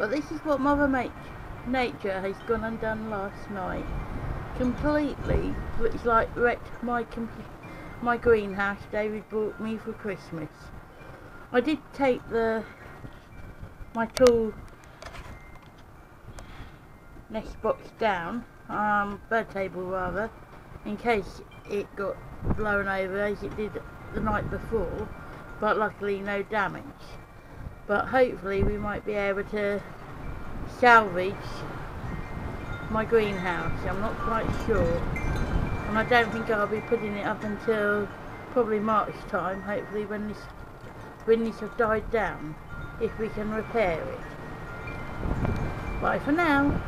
But this is what Nature has gone and done last night. Completely, it's like wrecked my greenhouse David bought me for Christmas. I did take my tool nest box down, bird table rather, in case it got blown over as it did the night before, but luckily no damage. But hopefully we might be able to salvage my greenhouse. I'm not quite sure, and I don't think I'll be putting it up until probably March time, hopefully when this has died down, if we can repair it. Bye for now.